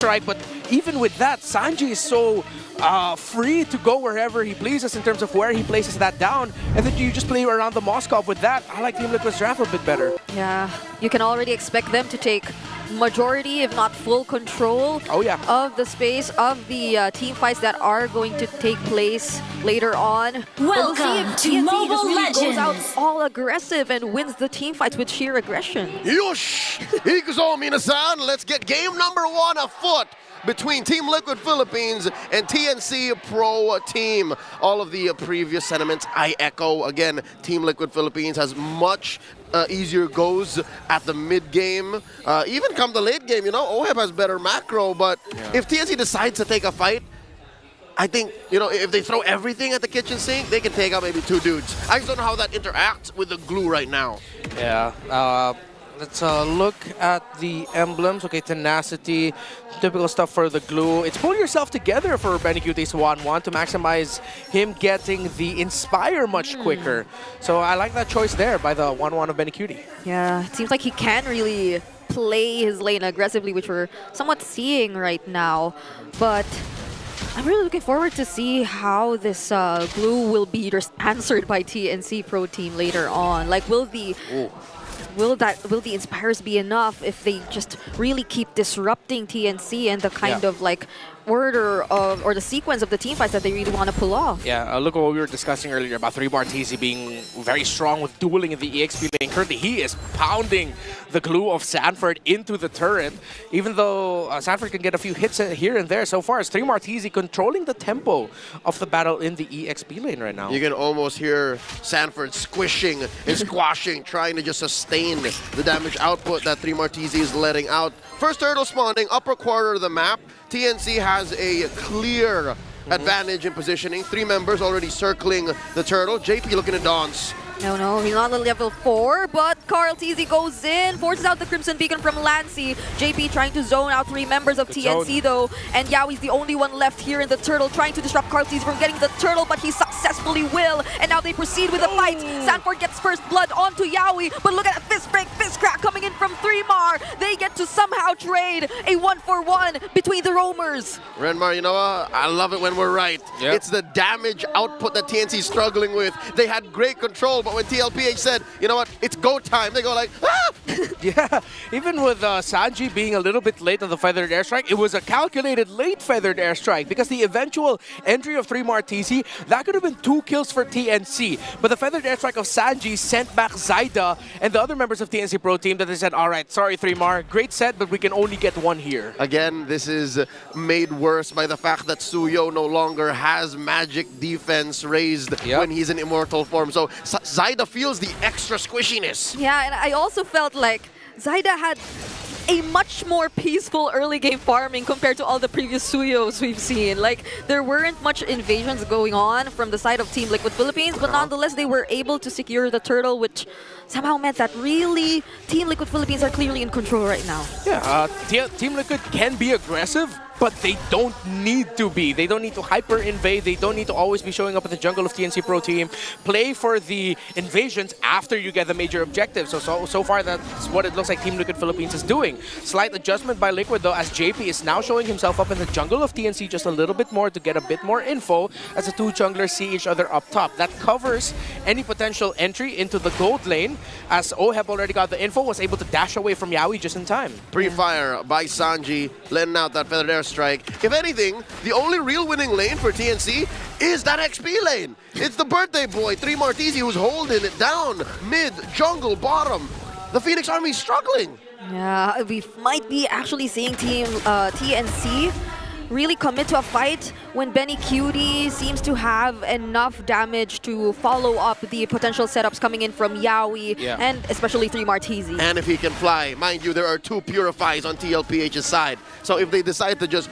strike, but even with that, Sanji is so free to go wherever he pleases in terms of where he places that down, and then you just play around the Moskov with that. I like Team Liquid's draft a bit better. Yeah, you can already expect them to take majority, if not full control of the space of the team fights that are going to take place later on. Welcome to Mobile Legends! Goes out all aggressive and wins the team fights with sheer aggression. Yosh! Ikuzo minasan, let's get game number 1 afoot between Team Liquid Philippines and TNC Pro Team. All of the previous sentiments I echo. Again, Team Liquid Philippines has much easier goes at the mid-game. Even come the late game, you know, OHEB has better macro, but if TNC decides to take a fight, I think, you know, if they throw everything at the kitchen sink, they can take out maybe 2 dudes. I just don't know how that interacts with the glue right now. Yeah. Let's look at the emblems. Okay, tenacity, typical stuff for the glue. It's pull yourself together for Benicuti's 1-1 to maximize him getting the inspire much quicker. So I like that choice there by the 1-1 of Benicuti. Yeah, it seems like he can really play his lane aggressively, which we're somewhat seeing right now. But I'm really looking forward to see how this glue will be answered by TNC Pro Team later on. Like, will the inspires be enough if they just really keep disrupting TNC and the kind of like order of or the sequence of the team fights that they really want to pull off? Yeah, look at what we were discussing earlier about 3 Martisi being very strong with dueling in the EXP lane. Currently, he is pounding the glue of Sanford into the turret. Even though Sanford can get a few hits here and there, so far it's 3 Martisi controlling the tempo of the battle in the EXP lane right now. You can almost hear Sanford squishing and squashing, trying to just sustain the damage output that 3 Martisi is letting out. First turtle spawning, upper quarter of the map. TNC has a clear advantage in positioning. 3 members already circling the turtle. JP looking to dance. No, he's not on level 4, but Carl TZ goes in, forces out the Crimson Beacon from Lancy. JP trying to zone out 3 members of TNC though, and Yaoi's the only one left here in the turtle, trying to disrupt Carl TZ from getting the turtle, but he successfully will, and now they proceed with the fight. Sanford gets first blood onto Yaoi, but look at that fist break, fist crack coming in from 3mar. They get to somehow trade a 1-for-1 between the roamers. Renmar, you know what? I love it when we're right. Yep. It's the damage output that TNC is struggling with. They had great control, but when TLPH said, you know what, it's go time, they go like, ah! Yeah, even with Sanji being a little bit late on the feathered airstrike, it was a calculated late feathered airstrike because the eventual entry of 3 Martisi, that could have been 2 kills for TNC. But the feathered airstrike of Sanji sent back Zaida and the other members of TNC Pro Team that they said, all right, sorry 3 Mar, great set, but we can only get 1 here. Again, this is made worse by the fact that Suyo no longer has magic defense raised when he's in immortal form. So Zaida feels the extra squishiness. Yeah, and I also felt like Zaida had a much more peaceful early game farming compared to all the previous Suyos we've seen. Like, there weren't much invasions going on from the side of Team Liquid Philippines, but nonetheless they were able to secure the turtle, which somehow meant that really Team Liquid Philippines are clearly in control right now. Yeah, Team Liquid can be aggressive, but they don't need to be. They don't need to hyper-invade. They don't need to always be showing up at the jungle of TNC Pro Team. Play for the invasions after you get the major objective. So far, that's what it looks like Team Liquid Philippines is doing. Slight adjustment by Liquid, though, as JP is now showing himself up in the jungle of TNC just a little bit more to get a bit more info as the 2 junglers see each other up top. That covers any potential entry into the gold lane, as OHEB already got the info, was able to dash away from Yaoi just in time. Pre-fire by Sanji, letting out that feathered air strike. If anything, the only real winning lane for TNC is that XP lane. It's the birthday boy, 3 Martisi, who's holding it down, mid, jungle, bottom. The Phoenix Army is struggling. Yeah, we might be actually seeing TNC really commit to a fight when Benicuti seems to have enough damage to follow up the potential setups coming in from Yaoi and especially 3 Martisi. And if he can fly, mind you, there are 2 Purifies on TLPH's side. So if they decide to just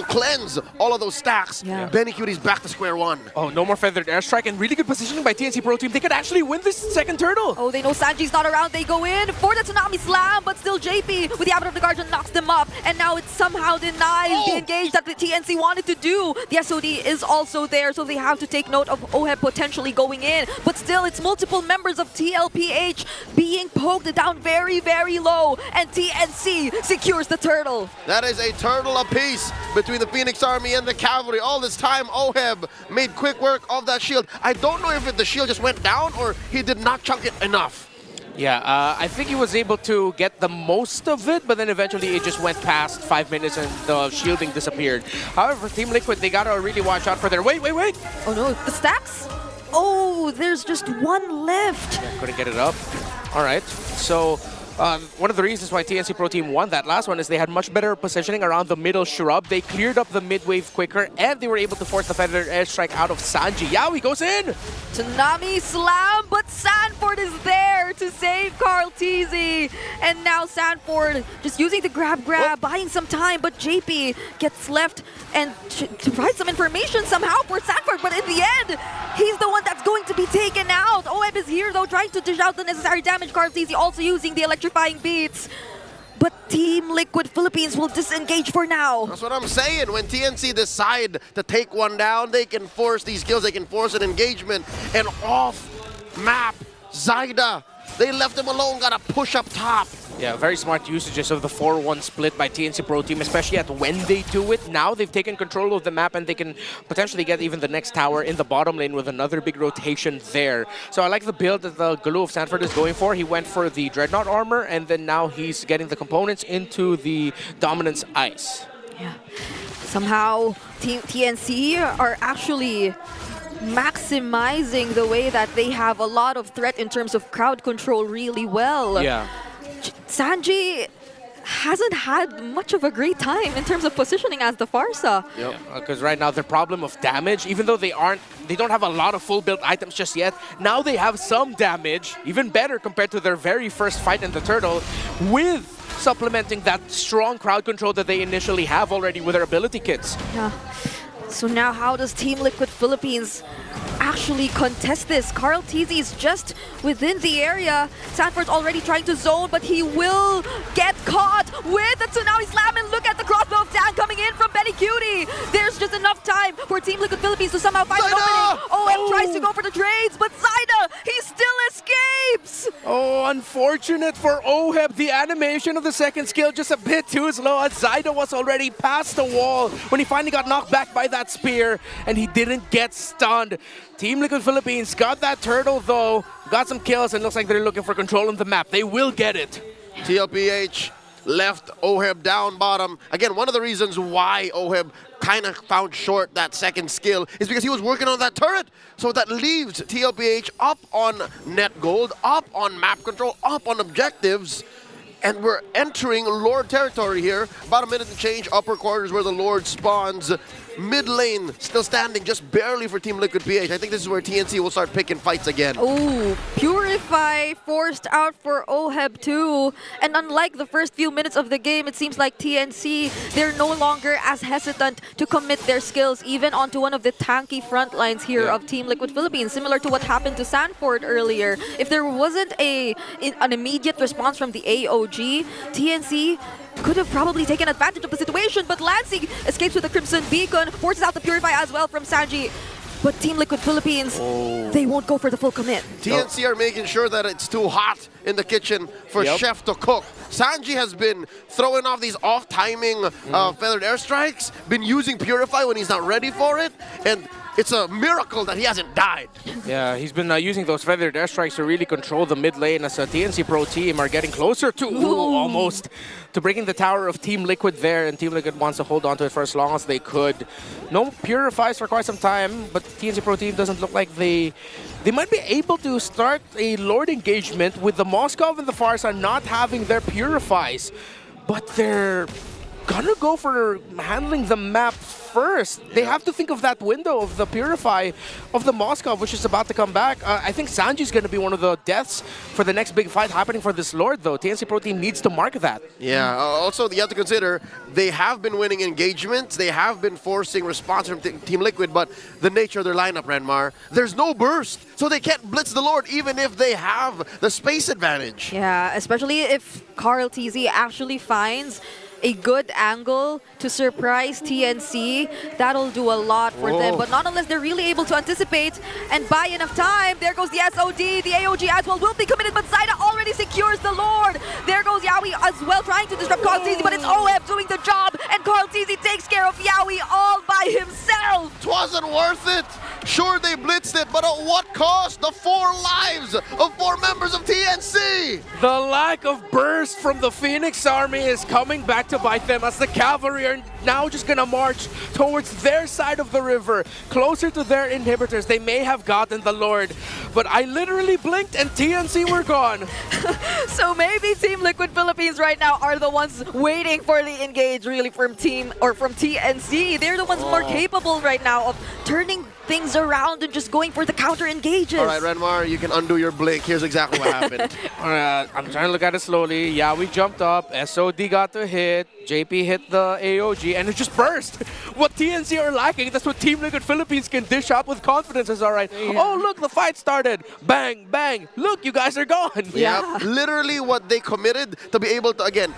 cleanse all of those stacks, Yeah. Benny Cutie's back to square one. Oh, no more feathered airstrike and really good positioning by TNC Pro Team. They could actually win this second turtle. Oh, they know Sanji's not around. They go in for the Tsunami Slam, but still JP with the Abbot of the Guardian knocks them up. And now it somehow denies the engage that the TNC wanted to do. The SOD is also there, so they have to take note of OHEB potentially going in. But still, it's multiple members of TLPH being poked down very, very low. And TNC secures the turtle. That is a turtle apiece between the Phoenix Army and the Cavalry. All this time, OHEB made quick work of that shield. I don't know if the shield just went down or he did not chunk it enough. Yeah, I think he was able to get the most of it, but then eventually it just went past 5 minutes and the shielding disappeared. However, Team Liquid, they gotta really watch out for their... Wait! Oh no, the stacks? Oh, there's just one left. Yeah, couldn't get it up. All right, so... one of the reasons why TNC Pro Team won that last one is they had much better positioning around the middle shrub. They cleared up the mid-wave quicker, and they were able to force the feathered airstrike out of Sanji. Yaoi goes in! Tsunami Slam, but Sanford is there to save Carl Teasy. And now Sanford just using the grab, buying some time, but JP gets left and to provide some information somehow for Sanford, but in the end, he's the one that's going to be taken out. OHEB is here though, trying to dish out the necessary damage. Carl Teasy also using the electrifying beats. But Team Liquid Philippines will disengage for now. That's what I'm saying. When TNC decide to take one down, they can force these kills, they can force an engagement. And off map, Zyda, they left him alone, gotta push up top. Yeah, very smart usages of the 4-1 split by TNC Pro Team, especially at when they do it. Now they've taken control of the map and they can potentially get even the next tower in the bottom lane with another big rotation there. So I like the build that the Galoo of Sanford is going for. He went for the Dreadnought armor and then now he's getting the components into the Dominance Ice. Yeah. Somehow Team TNC are actually maximizing the way that they have a lot of threat in terms of crowd control really well. Yeah. Sanji hasn't had much of a great time in terms of positioning as the Farsa. Yep. Because right now their problem of damage, even though they don't have a lot of full build items just yet, now they have some damage, even better compared to their very first fight in the Turtle, with supplementing that strong crowd control that they initially have already with their ability kits. Yeah. So now how does Team Liquid Philippines actually contest this? Carl Teasy is just within the area. Sanford's already trying to zone, but he will get caught with the Tsunami Slam. And look at the crossbow of Dan coming in from Benny Cutie. There's just enough time for Team Liquid Philippines to somehow find an opening. OM tries to go for the trades, but Zyda, he still escapes. Oh, unfortunate for OHEB. The animation of the second skill just a bit too slow as Zyda was already past the wall when he finally got knocked back by that spear and he didn't get stunned. Team Liquid Philippines got that turtle though, got some kills and looks like they're looking for control on the map. They will get it. TLPH left OHEB down bottom. Again, one of the reasons why OHEB kind of found short that second skill is because he was working on that turret. So that leaves TLPH up on net gold, up on map control, up on objectives. And we're entering Lord territory here. About a minute to change. Upper quarters where the Lord spawns. Mid lane still standing just barely for Team Liquid PH. I think this is where TNC will start picking fights again. Oh, Purify forced out for OHEB too. And unlike the first few minutes of the game, it seems like TNC, they're no longer as hesitant to commit their skills even onto one of the tanky front lines here of Team Liquid Philippines, similar to what happened to Sanford earlier. If there wasn't an immediate response from the AOG, TNC could have probably taken advantage of the situation, but Lansing escapes with the Crimson Beacon, forces out the Purify as well from Sanji. But Team Liquid Philippines, they won't go for the full commit. TNC are making sure that it's too hot in the kitchen for Chef to cook. Sanji has been throwing off these off-timing feathered airstrikes, been using Purify when he's not ready for it, and it's a miracle that he hasn't died. Yeah, he's been using those feathered airstrikes to really control the mid lane as a TNC Pro Team are getting closer to, almost, to breaking the tower of Team Liquid there, and Team Liquid wants to hold on to it for as long as they could. No Purifies for quite some time, but TNC Pro Team doesn't look like they might be able to start a Lord engagement with the Moskov and the Farsa not having their Purifies, but they're gonna go for handling the map first. They have to think of that window of the Purify of the Moskov, which is about to come back. I think Sanji's going to be one of the deaths for the next big fight happening for this Lord, though. TNC Pro Team needs to mark that. Yeah, also you have to consider they have been winning engagements, they have been forcing response from Team Liquid, but the nature of their lineup, Renmar, there's no burst, so they can't blitz the Lord even if they have the space advantage. Yeah, especially if Carl TZ actually finds a good angle to surprise TNC. That'll do a lot for them, but not unless they're really able to anticipate and buy enough time. There goes the SOD, the AOG as well will be committed, but Zaida already secures the Lord. There goes Yawi as well, trying to disrupt Carl TZ, but it's OF doing the job, and Carl TZ takes care of Yawi all by himself. It wasn't worth it. Sure, they blitzed it, but at what cost? The 4 lives of 4 members of TNC. The lack of burst from the Phoenix Army is coming back to bite them as the cavalry are now just gonna march towards their side of the river, closer to their inhibitors. They may have gotten the Lord, but I literally blinked and TNC were gone. So maybe Team Liquid Philippines right now are the ones waiting for the engage really from TNC. They're the ones more capable right now of turning things around and just going for the counter engages. All right, Renmar, you can undo your blink. Here's exactly what happened. I'm trying to look at it slowly. Yeah, we jumped up. SOD got the hit. JP hit the AOG, and it just burst. What TNC are lacking, that's what Team Liquid Philippines can dish out with confidence. Is all right. Yeah. Oh, look, the fight started. Bang, bang. Look, you guys are gone. Yeah. Literally what they committed to be able to, again,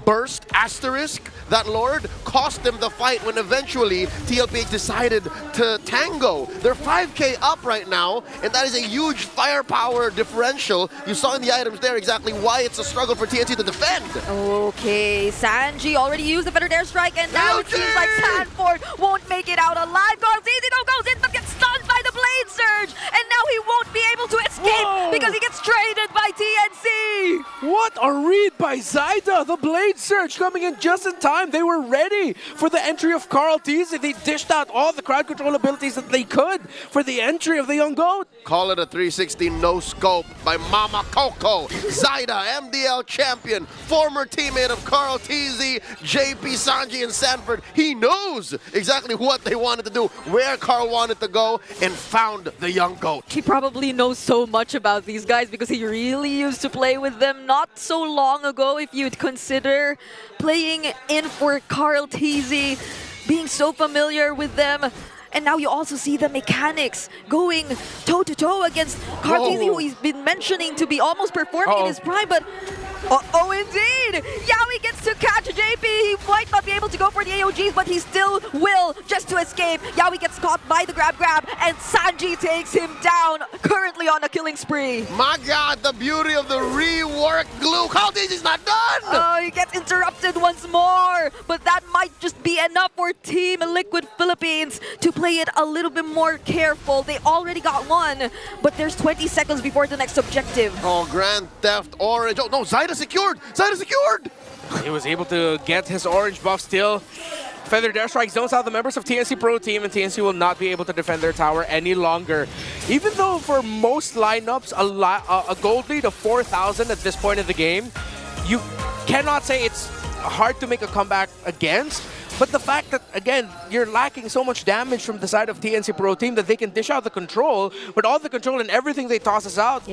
burst, asterisk, that Lord cost them the fight when eventually TLPH decided to tango. They're 5k up right now, and that is a huge firepower differential. You saw in the items there exactly why it's a struggle for TNC to defend. Okay, Sanji already used the feathered airstrike, and now it seems like Sanford won't make it out alive. Goes in, but gets stunned by the Blade Surge, and now he won't be able to escape because he gets traded by TNC. What a read by Zaida. The Blade Surge coming in just in time. They were ready for the entry of Carl TZ. They dished out all the crowd control abilities that they could for the entry of the young GOAT. Call it a 360 no scope by Mama Coco. Zaida, MDL champion, former teammate of Carl TZ, JP, Sanji, and Sanford. He knows exactly what they wanted to do, where Carl wanted to go, and found the young GOAT. He probably knows so much about these guys because he really used to play with them not so long ago, if you'd consider playing in for Carl TZ, being so familiar with them. And now you also see the mechanics going toe-to-toe against Carl TZ, who he's been mentioning to be almost performing in his prime, but oh indeed! Yawi gets to catch JP. He might not be able to go for the AOGs, but he still will just to escape. Yawi gets caught by the grab, and Sanji takes him down, currently on a killing spree. My God, the beauty of the reworked glue. Carl TZ's not done! Oh, he gets interrupted once more, but that might just be enough for Team Liquid Philippines to play it a little bit more careful. They already got one, but there's 20 seconds before the next objective. Oh, Grand Theft Orange. Oh, no, Zaida secured! Zaida secured! He was able to get his orange buff still. Feathered Airstrike zones out the members of TNC Pro Team, and TNC will not be able to defend their tower any longer. Even though for most lineups, a gold lead of 4,000 at this point in the game, you cannot say it's hard to make a comeback against. But the fact that, again, you're lacking so much damage from the side of TNC Pro Team that they can dish out the control, but all the control and everything they toss out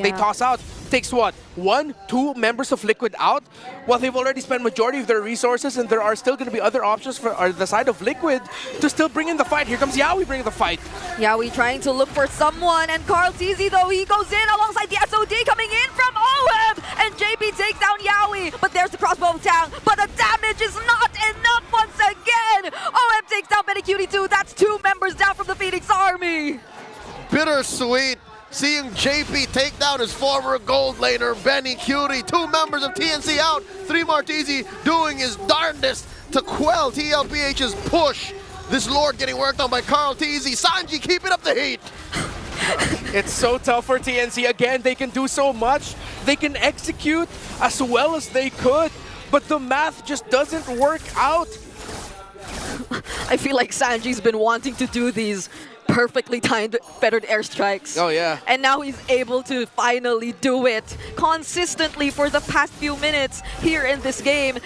takes what? 1, 2 members of Liquid out? Well, they've already spent majority of their resources, and there are still going to be other options for the side of Liquid to still bring in the fight. Here comes Yawi bringing the fight. Yawi trying to look for someone, and Carl TZ, though, he goes in alongside the SOD coming in from OM, and JP takes down Yawi, but there's the crossbow attack, but the damage is not enough once again. OM takes down Benny Cutie too. That's 2 members down from the Phoenix Army. Bittersweet. Seeing JP take down his former gold laner, Benny Cutie. 2 members of TNC out. 3 Martisi doing his darndest to quell TLPH's push. This Lord getting worked on by Carl TZ. Sanji keeping up the heat. It's so tough for TNC. Again, they can do so much. They can execute as well as they could, but the math just doesn't work out. I feel like Sanji's been wanting to do these perfectly timed feathered airstrikes. Oh, yeah. And now he's able to finally do it consistently for the past few minutes here in this game.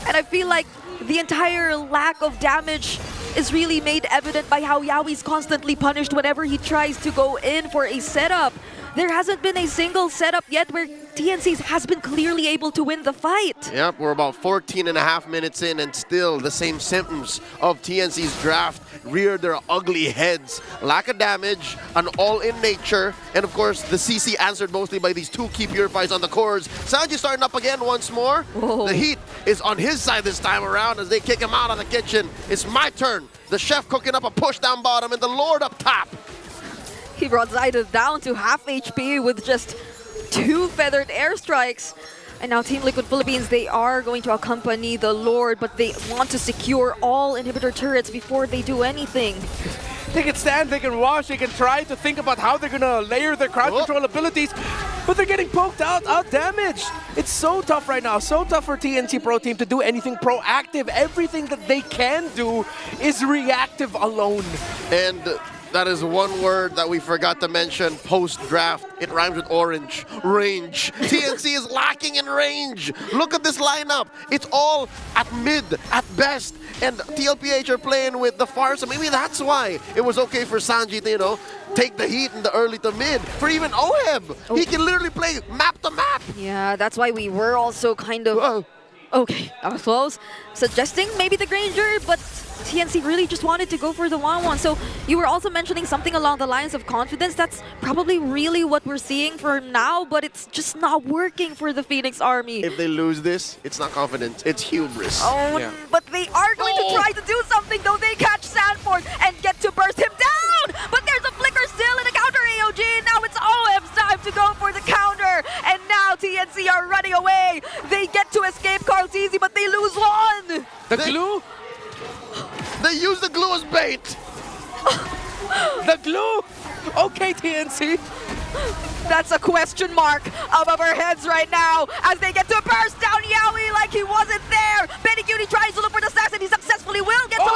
And I feel like the entire lack of damage is really made evident by how Yowie's constantly punished whenever he tries to go in for a setup. There hasn't been a single setup yet where TNC has been clearly able to win the fight. Yep, we're about 14.5 minutes in and still the same symptoms of TNC's draft rear their ugly heads. Lack of damage, an all-in nature, and of course the CC answered mostly by these two key purifiers on the cores. Sanji starting up again once more. Whoa. The heat is on his side this time around as they kick him out of the kitchen. It's my turn. The chef cooking up a push down bottom and the Lord up top. He brought Zaida down to half HP with just 2 feathered airstrikes. And now Team Liquid Philippines, they are going to accompany the Lord, but they want to secure all inhibitor turrets before they do anything. They can stand, they can watch, they can try to think about how they're gonna layer their crowd control abilities, but they're getting poked out damaged. It's so tough right now, so tough for TNC Pro Team to do anything proactive. Everything that they can do is reactive alone. And that is one word that we forgot to mention post-draft. It rhymes with orange. Range. TNC is lacking in range. Look at this lineup. It's all at mid, at best. And TLPH are playing with the Farsa. Maybe that's why it was okay for Sanji to, you know, take the heat in the early to mid. For even Oheb, he can literally play map to map. Yeah, that's why we were also kind of... Okay, I was close. Suggesting maybe the Granger, but TNC really just wanted to go for the 1-1. So you were also mentioning something along the lines of confidence. That's probably really what we're seeing for now, but it's just not working for the Phoenix Army. If they lose this, it's not confidence, it's hubris. Oh, Yeah. but they are going to try to do something, though. They catch Sanford and get to burst him down! But there's a flicker still in a counter AOG. Now it's OM's time to go for the counter. And now TNC are running away. They get to escape Carl Teasy, but they lose one. The glue? They use the glue as bait. The glue? Okay, TNC. That's a question mark above our heads right now as they get to burst down Yowie like he wasn't there. Benny Cutie tries to look for the stacks and he successfully will get to